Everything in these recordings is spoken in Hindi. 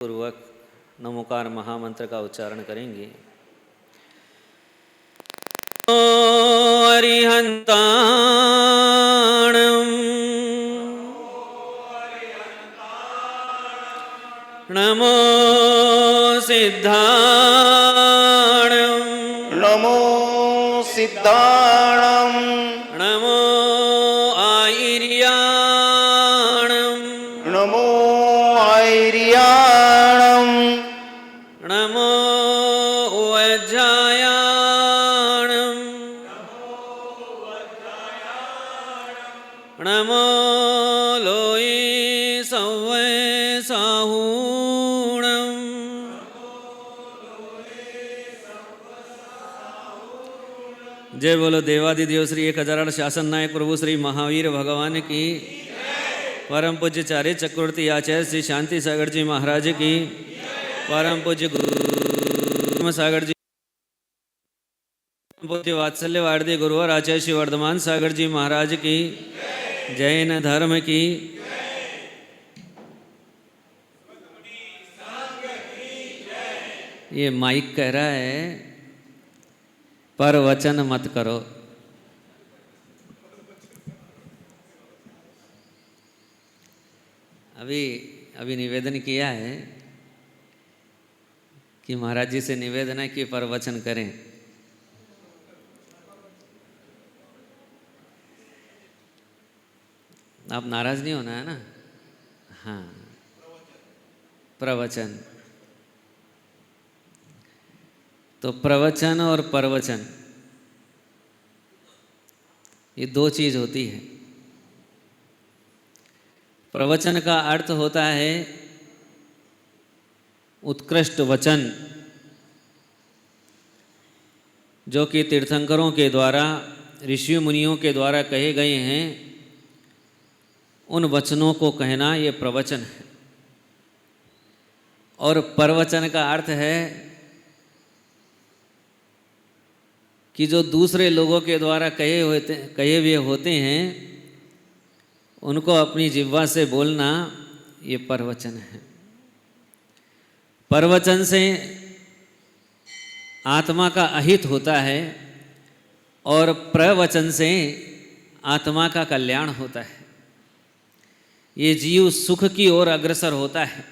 पूर्वक नमोकार महामंत्र का उच्चारण करेंगे। अरिहंताणं नमो सिद्धाणं नमो सिद्धाणं नमो आयर्याणं नमो आयर्याणं नमो वज्रायाणं नमो लोये सवै साहूणं जय बोलो देवादिदेव श्री 1008 शासन नायक प्रभु श्री महावीर भगवान की, परम पूज्य चार्य चक्रवर्ती आचार्य श्री शांति सागर जी महाराज की, परम पूज्य गुरु सागर जी, पूज्य वात्सल्य वारदी गुरुवर आचार्य श्री वर्धमान सागर जी महाराज की, जैन धर्म की। ये माइक कह रहा है पर वचन मत करो। अभी निवेदन किया है कि महाराज जी से निवेदन है कि पर वचन करें। आप नाराज नहीं होना है ना? हाँ, प्रवचन। तो प्रवचन और परवचन ये दो चीज होती है। प्रवचन का अर्थ होता है उत्कृष्ट वचन, जो कि तीर्थंकरों के द्वारा, ऋषि मुनियों के द्वारा कहे गए हैं, उन वचनों को कहना ये प्रवचन है। और परवचन का अर्थ है कि जो दूसरे लोगों के द्वारा कहे हुए होते हैं, उनको अपनी जिह्वा से बोलना, ये परवचन है। परवचन से आत्मा का अहित होता है और प्रवचन से आत्मा का कल्याण होता है। ये जीव सुख की ओर अग्रसर होता है।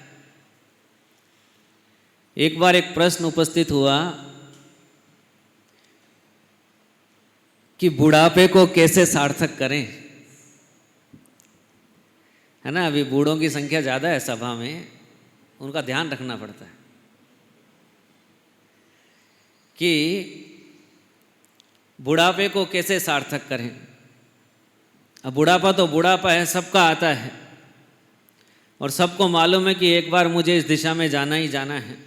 एक बार एक प्रश्न उपस्थित हुआ कि बुढ़ापे को कैसे सार्थक करें, है ना? अभी बूढ़ों की संख्या ज़्यादा है सभा में, उनका ध्यान रखना पड़ता है कि बुढ़ापे को कैसे सार्थक करें। अब बुढ़ापा तो बुढ़ापा है, सबका आता है और सबको मालूम है कि एक बार मुझे इस दिशा में जाना ही जाना है।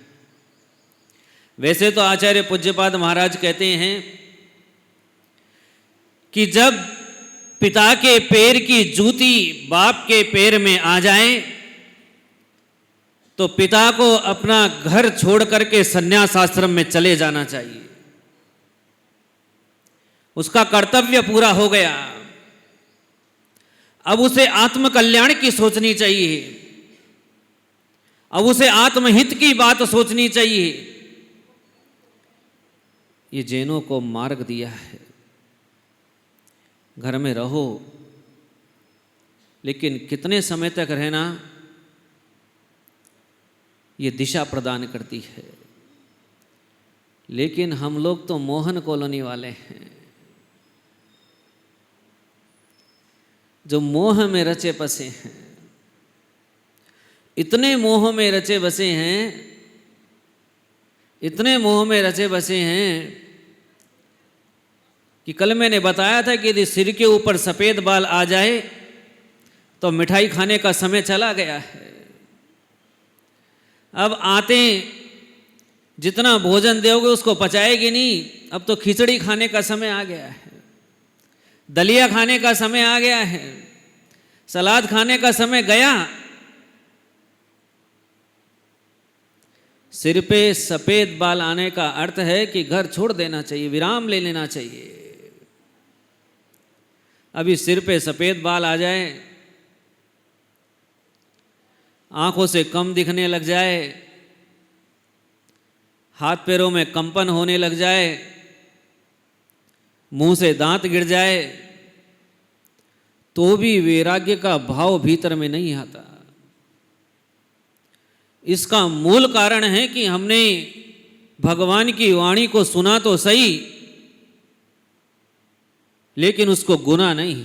वैसे तो आचार्य पूज्यपाद महाराज कहते हैं कि जब पिता के पैर की जूती बाप के पैर में आ जाए तो पिता को अपना घर छोड़ करके संन्यास आश्रम में चले जाना चाहिए। उसका कर्तव्य पूरा हो गया, अब उसे आत्म कल्याण की सोचनी चाहिए, अब उसे आत्महित की बात सोचनी चाहिए। ये जैनों को मार्ग दिया है, घर में रहो, लेकिन कितने समय तक रहना, ये दिशा प्रदान करती है। लेकिन हम लोग तो मोहन कॉलोनी वाले हैं, जो मोह में रचे बसे हैं। इतने मोह में रचे बसे हैं, इतने मोह में रचे बसे हैं कि कल मैंने बताया था कि यदि सिर के ऊपर सफ़ेद बाल आ जाए तो मिठाई खाने का समय चला गया है। अब आते जितना भोजन दोगे उसको पचाएगी नहीं, अब तो खिचड़ी खाने का समय आ गया है, दलिया खाने का समय आ गया है, सलाद खाने का समय गया। सिर पे सफ़ेद बाल आने का अर्थ है कि घर छोड़ देना चाहिए, विराम ले लेना चाहिए। अभी सिर पे सफ़ेद बाल आ जाए आंखों से कम दिखने लग जाए, हाथ पैरों में कंपन होने लग जाए, मुंह से दांत गिर जाए, तो भी वैराग्य का भाव भीतर में नहीं आता। इसका मूल कारण है कि हमने भगवान की वाणी को सुना तो सही, लेकिन उसको गुना नहीं।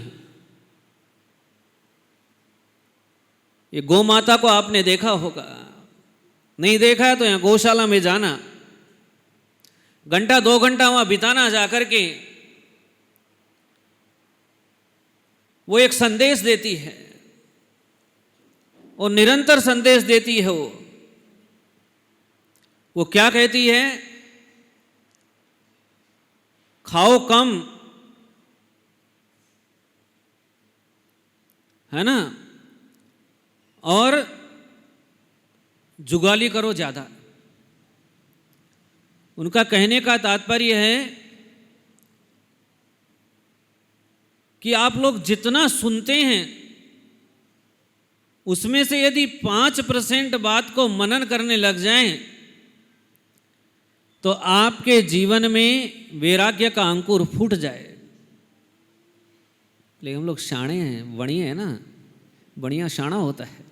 ये गौ माता को आपने देखा होगा, नहीं देखा है तो यहाँ गौशाला में जाना, घंटा 2 घंटा वहां बिताना जाकर के, वो एक संदेश देती है और निरंतर संदेश देती है। वो क्या कहती है? खाओ कम, है ना, और जुगाली करो ज्यादा। उनका कहने का तात्पर्य है कि आप लोग जितना सुनते हैं उसमें से यदि 5% बात को मनन करने लग जाएं तो आपके जीवन में वैराग्य का अंकुर फूट जाए। लेकिन हम लोग शाणे हैं, बढ़िया है ना, बढ़िया शाणा होता है,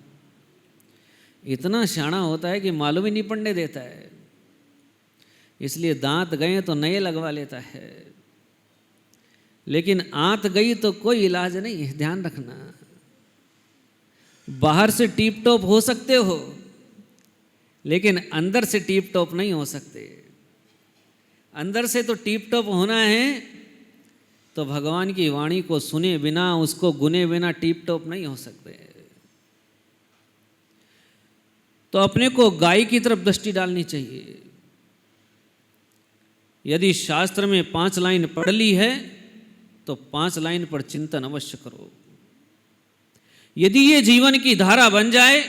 इतना शाणा होता है कि मालूम ही नहीं पड़ने देता है, इसलिए दांत गए तो नए लगवा लेता है। लेकिन आंत गई तो कोई इलाज नहीं है, ध्यान रखना। बाहर से टीप टॉप हो सकते हो, लेकिन अंदर से टीप टॉप नहीं हो सकते। अंदर से तो टीप टॉप होना है तो भगवान की वाणी को सुने बिना, उसको गुने बिना टीप टॉप नहीं हो सकते। तो अपने को गाय की तरफ दृष्टि डालनी चाहिए। यदि शास्त्र में 5 लाइन पढ़ ली है तो 5 लाइन पर चिंतन अवश्य करो। यदि ये जीवन की धारा बन जाए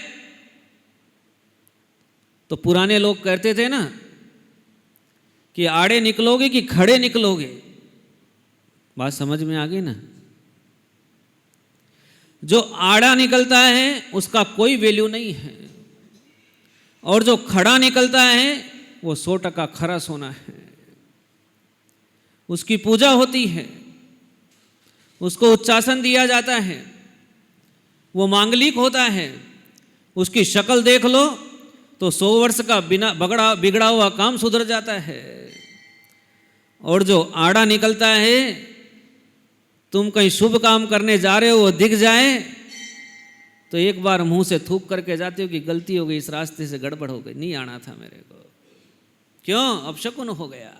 तो पुराने लोग कहते थे ना कि आड़े निकलोगे कि खड़े निकलोगे। बात समझ में आ गई ना? जो आड़ा निकलता है उसका कोई वैल्यू नहीं है, और जो खड़ा निकलता है वो 100% खरा सोना है। उसकी पूजा होती है, उसको उच्चासन दिया जाता है, वो मांगलिक होता है। उसकी शक्ल देख लो तो 100 वर्ष का बिना बिगड़ा हुआ काम सुधर जाता है। और जो आड़ा निकलता है, तुम कहीं शुभ काम करने जा रहे हो, वो दिख जाए तो एक बार मुंह से थूक करके जाते हो कि गलती हो गई, इस रास्ते से गड़बड़ हो गई, नहीं आना था मेरे को, क्यों अपशकुन हो गया।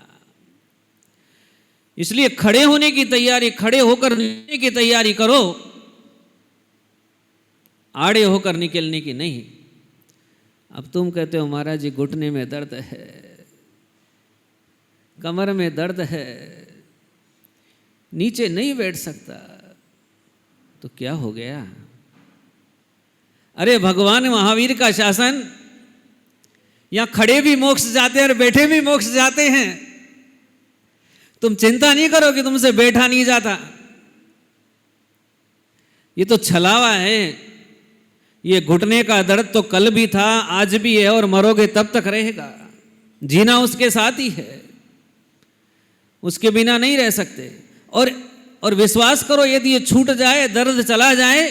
इसलिए खड़े होने की तैयारी, खड़े होकर निकलने की तैयारी करो, आड़े होकर निकलने की नहीं। अब तुम कहते हो महाराज जी घुटने में दर्द है, कमर में दर्द है, नीचे नहीं बैठ सकता, तो क्या हो गया? अरे भगवान महावीर का शासन, यहां खड़े भी मोक्ष जाते हैं और बैठे भी मोक्ष जाते हैं। तुम चिंता नहीं करो कि तुमसे बैठा नहीं जाता। ये तो छलावा है। ये घुटने का दर्द तो कल भी था, आज भी है, और मरोगे तब तक रहेगा। जीना उसके साथ ही है, उसके बिना नहीं रह सकते। और विश्वास करो, यदि ये छूट जाए, दर्द चला जाए,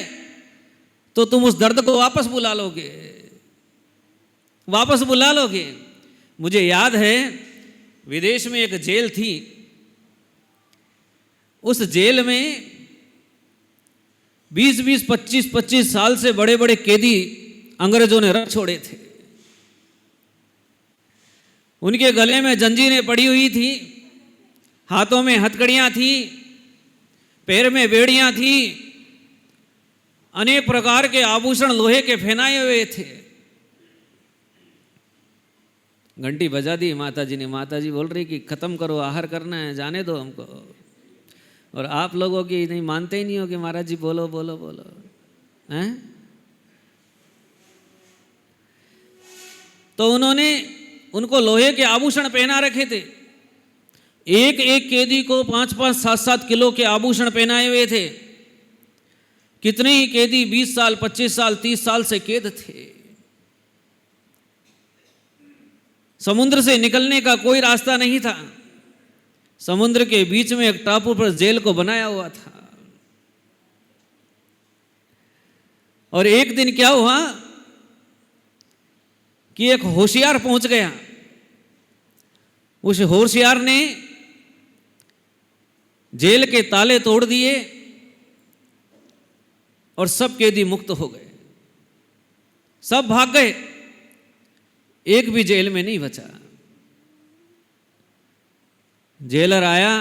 तो तुम उस दर्द को वापस बुला लोगे, वापस बुला लोगे। मुझे याद है विदेश में एक जेल थी, उस जेल में 20-20, 25-25 साल से बड़े बड़े कैदी अंग्रेजों ने रख छोड़े थे। उनके गले में जंजीरें पड़ी हुई थी, हाथों में हथकड़ियां थी, पैर में बेड़ियां थी, अनेक प्रकार के आभूषण लोहे के पहनाए हुए थे। घंटी बजा दी माताजी ने। माताजी बोल रही कि खत्म करो, आहार करना है, जाने दो हमको। और आप लोगों की नहीं मानते ही नहीं हो कि महाराज जी बोलो बोलो बोलो, हैं? तो उन्होंने उनको लोहे के आभूषण पहना रखे थे। एक एक कैदी को 5-5, 7-7 किलो के आभूषण पहनाए हुए थे। कितने ही कैदी 20 साल, 25 साल, 30 साल से कैद थे। समुद्र से निकलने का कोई रास्ता नहीं था। समुद्र के बीच में एक टापू पर जेल को बनाया हुआ था। और एक दिन क्या हुआ कि एक होशियार पहुंच गया। उस होशियार ने जेल के ताले तोड़ दिए और सब कैदी मुक्त हो गए, सब भाग गए, एक भी जेल में नहीं बचा। जेलर आया,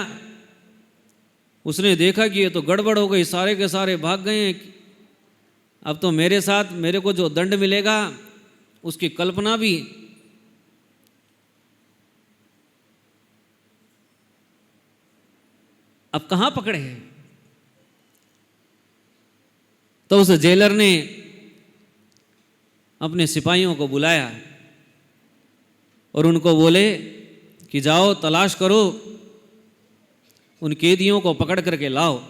उसने देखा कि ये तो गड़बड़ हो गई, सारे के सारे भाग गए हैं, अब तो मेरे साथ मेरे को जो दंड मिलेगा उसकी कल्पना भी। अब कहां पकड़े? तो उस जेलर ने अपने सिपाहियों को बुलाया और उनको बोले कि जाओ तलाश करो, उन कैदियों को पकड़ करके लाओ।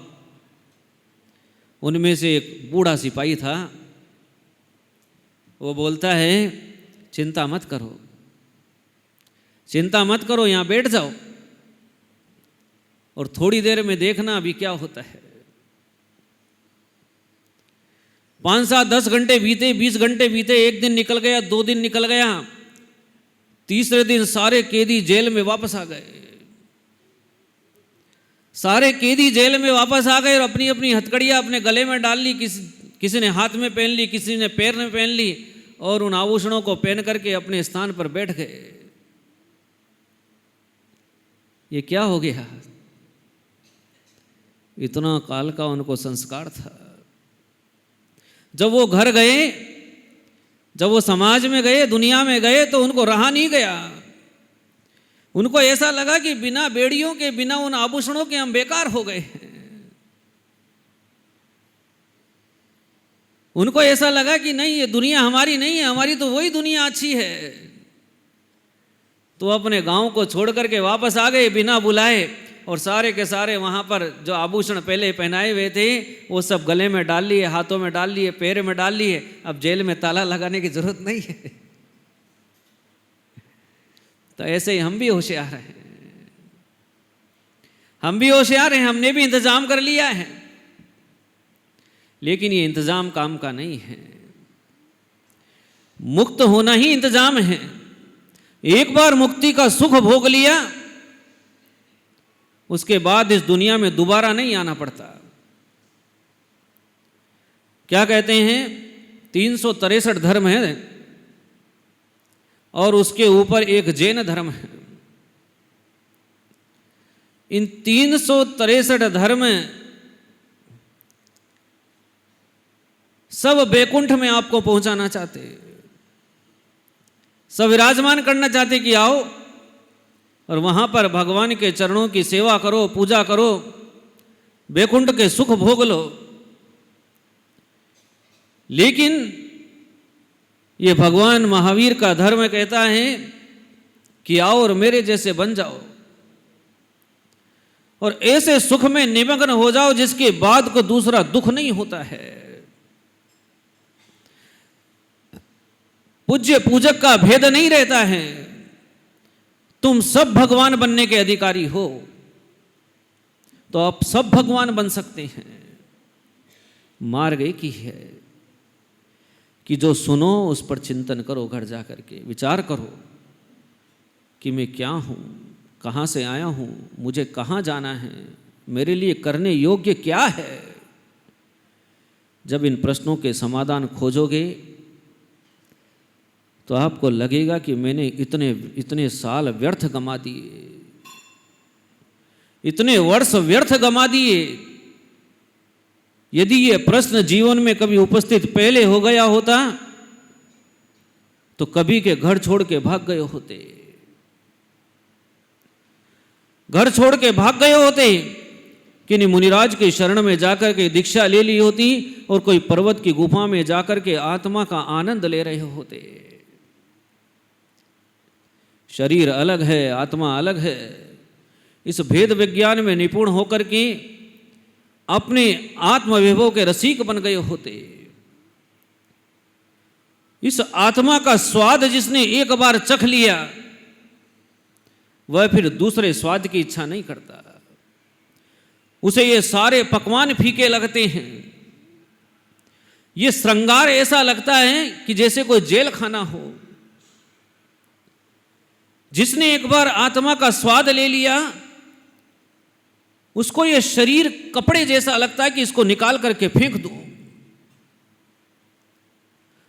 उनमें से एक बूढ़ा सिपाही था, वो बोलता है चिंता मत करो, चिंता मत करो, यहाँ बैठ जाओ और थोड़ी देर में देखना अभी क्या होता है। 5, 7, 10 घंटे बीते, 20 घंटे बीते, एक दिन निकल गया, 2 दिन निकल गया, तीसरे दिन सारे कैदी जेल में वापस आ गए। सारे कैदी जेल में वापस आ गए और अपनी अपनी हथकड़ियां अपने गले में डाल ली, किसी ने हाथ में पहन ली, किसी ने पैर में पहन ली और उन आभूषणों को पहन करके अपने स्थान पर बैठ गए। ये क्या हो गया? इतना काल का उनको संस्कार था। जब वो घर गए, जब वो समाज में गए, दुनिया में गए, तो उनको रहा नहीं गया। उनको ऐसा लगा कि बिना बेड़ियों के, बिना उन आभूषणों के हम बेकार हो गए। उनको ऐसा लगा कि नहीं, ये दुनिया हमारी नहीं है, हमारी तो वही दुनिया अच्छी है। तो अपने गांव को छोड़ करके वापस आ गए बिना बुलाए और सारे के सारे वहां पर जो आभूषण पहले पहनाए हुए थे वो सब गले में डाल लिए, हाथों में डाल लिए, पैर में डाल लिए। अब जेल में ताला लगाने की जरूरत नहीं है। तो ऐसे ही हम भी होशियार हैं, हम भी होशियार हैं, हमने भी इंतजाम कर लिया है, लेकिन ये इंतजाम काम का नहीं है। मुक्त होना ही इंतजाम है। एक बार मुक्ति का सुख भोग लिया, उसके बाद इस दुनिया में दोबारा नहीं आना पड़ता। क्या कहते हैं, 363 धर्म है और उसके ऊपर एक जैन धर्म है। इन 363 धर्म सब बैकुंठ में आपको पहुंचाना चाहते, सब विराजमान करना चाहते कि आओ और वहां पर भगवान के चरणों की सेवा करो, पूजा करो, बैकुंठ के सुख भोग लो। लेकिन ये भगवान महावीर का धर्म कहता है कि आओ और मेरे जैसे बन जाओ और ऐसे सुख में निमग्न हो जाओ जिसके बाद को दूसरा दुख नहीं होता है। पूज्य पूजक का भेद नहीं रहता है, तुम सब भगवान बनने के अधिकारी हो, तो आप सब भगवान बन सकते हैं। मार्ग एक ही है कि जो सुनो उस पर चिंतन करो, घर जा करके विचार करो कि मैं क्या हूँ, कहाँ से आया हूँ, मुझे कहाँ जाना है, मेरे लिए करने योग्य क्या है। जब इन प्रश्नों के समाधान खोजोगे तो आपको लगेगा कि मैंने इतने साल व्यर्थ गंवा दिए, इतने वर्ष व्यर्थ गंवा दिए। यदि ये प्रश्न जीवन में कभी उपस्थित पहले हो गया होता तो कभी के घर छोड़ के भाग गए होते, घर छोड़ के भाग गए होते, कि मुनिराज के शरण में जाकर के दीक्षा ले ली होती और कोई पर्वत की गुफा में जाकर के आत्मा का आनंद ले रहे होते। शरीर अलग है, आत्मा अलग है, इस भेद विज्ञान में निपुण होकर के अपने आत्मविभव के रसिक बन गए होते। इस आत्मा का स्वाद जिसने एक बार चख लिया वह फिर दूसरे स्वाद की इच्छा नहीं करता। उसे ये सारे पकवान फीके लगते हैं, ये श्रृंगार ऐसा लगता है कि जैसे कोई जेल खाना हो। जिसने एक बार आत्मा का स्वाद ले लिया, उसको ये शरीर कपड़े जैसा लगता है कि इसको निकाल करके फेंक दो,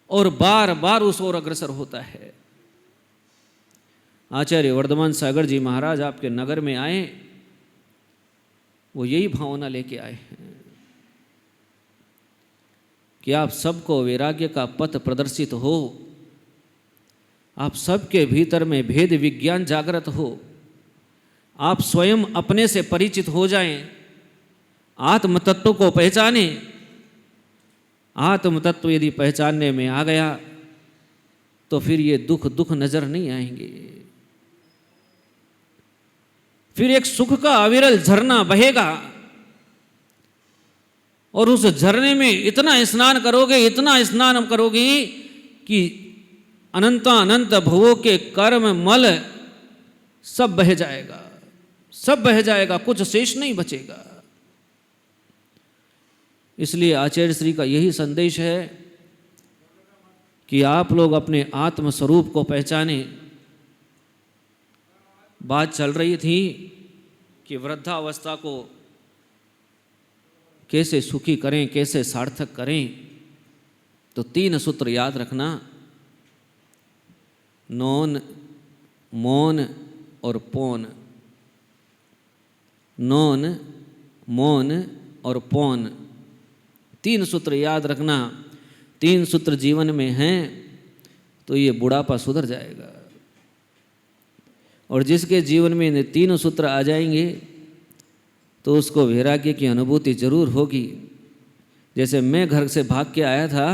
और बार बार उस ओर अग्रसर होता है। आचार्य वर्धमान सागर जी महाराज आपके नगर में आए, वो यही भावना लेके आए हैं कि आप सबको वैराग्य का पथ प्रदर्शित हो, आप सबके भीतर में भेद विज्ञान जागृत हो, आप स्वयं अपने से परिचित हो जाएं, आत्म तत्व को पहचाने। आत्म तत्व यदि पहचानने में आ गया तो फिर ये दुख नजर नहीं आएंगे। फिर एक सुख का अविरल झरना बहेगा, और उस झरने में इतना स्नान करोगे, इतना स्नान करोगे कि अनंत भवों के कर्म मल सब बह जाएगा, सब बह जाएगा, कुछ शेष नहीं बचेगा। इसलिए आचार्य श्री का यही संदेश है कि आप लोग अपने आत्म स्वरूप को पहचाने। बात चल रही थी कि वृद्धावस्था को कैसे सुखी करें, कैसे सार्थक करें, तो 3 सूत्र याद रखना: नौन, मौन और पौन। नौन, मौन और पौन, 3 सूत्र याद रखना। 3 सूत्र जीवन में हैं तो ये बुढ़ापा सुधर जाएगा। और जिसके जीवन में ये 3 सूत्र आ जाएंगे तो उसको वैराग्य की अनुभूति जरूर होगी। जैसे मैं घर से भाग के आया था,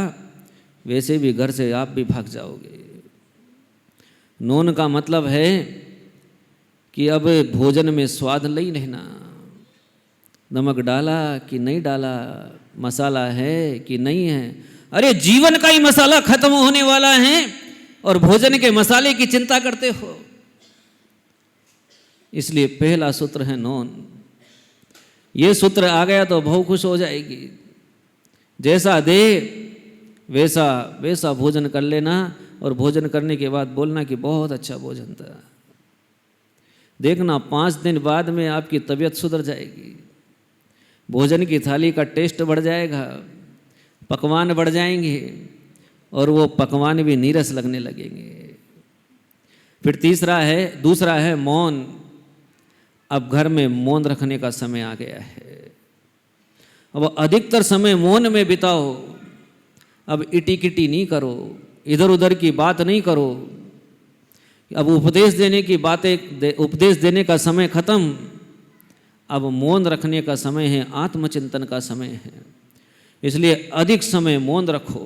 वैसे भी घर से आप भी भाग जाओगे। नौन का मतलब है कि अब भोजन में स्वाद नहीं रहना, नमक डाला कि नहीं डाला, मसाला है कि नहीं है। अरे जीवन का ही मसाला खत्म होने वाला है और भोजन के मसाले की चिंता करते हो। इसलिए पहला सूत्र है नौन। ये सूत्र आ गया तो बहुत खुश हो जाएगी। जैसा दे वैसा वैसा भोजन कर लेना, और भोजन करने के बाद बोलना कि बहुत अच्छा भोजन था। देखना 5 दिन बाद में आपकी तबीयत सुधर जाएगी, भोजन की थाली का टेस्ट बढ़ जाएगा, पकवान बढ़ जाएंगे, और वो पकवान भी नीरस लगने लगेंगे। फिर दूसरा है मौन। अब घर में मौन रखने का समय आ गया है। अब अधिकतर समय मौन में बिताओ। अब इटी किटी नहीं करो, इधर उधर की बात नहीं करो। अब उपदेश देने का समय खत्म। अब मौन रखने का समय है, आत्मचिंतन का समय है। इसलिए अधिक समय मौन रखो।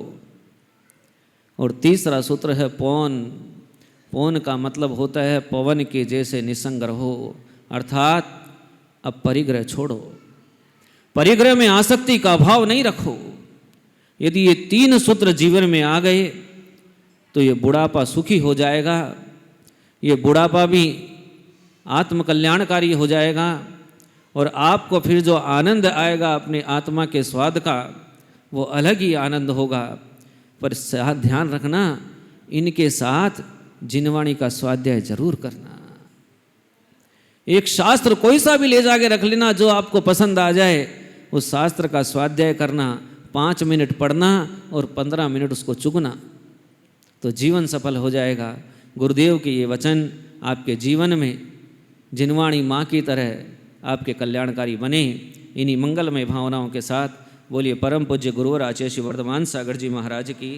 और तीसरा सूत्र है पौन। पौन का मतलब होता है पवन के जैसे निसंग रहो, अर्थात अब परिग्रह छोड़ो, परिग्रह में आसक्ति का भाव नहीं रखो। यदि ये 3 सूत्र जीवन में आ गए तो ये बुढ़ापा सुखी हो जाएगा, ये बुढ़ापा भी आत्मकल्याणकारी हो जाएगा, और आपको फिर जो आनंद आएगा अपने आत्मा के स्वाद का, वो अलग ही आनंद होगा। पर साथ ध्यान रखना, इनके साथ जिनवाणी का स्वाध्याय जरूर करना। एक शास्त्र कोई सा भी ले जाके रख लेना जो आपको पसंद आ जाए, उस शास्त्र का स्वाध्याय करना, 5 मिनट पढ़ना और 15 मिनट उसको चुगना, तो जीवन सफल हो जाएगा। गुरुदेव के ये वचन आपके जीवन में जिनवाणी माँ की तरह आपके कल्याणकारी बने। इन्हीं मंगलमय भावनाओं के साथ बोलिए परम पूज्य गुरुवर आचार्य श्री वर्धमान सागर जी महाराज की।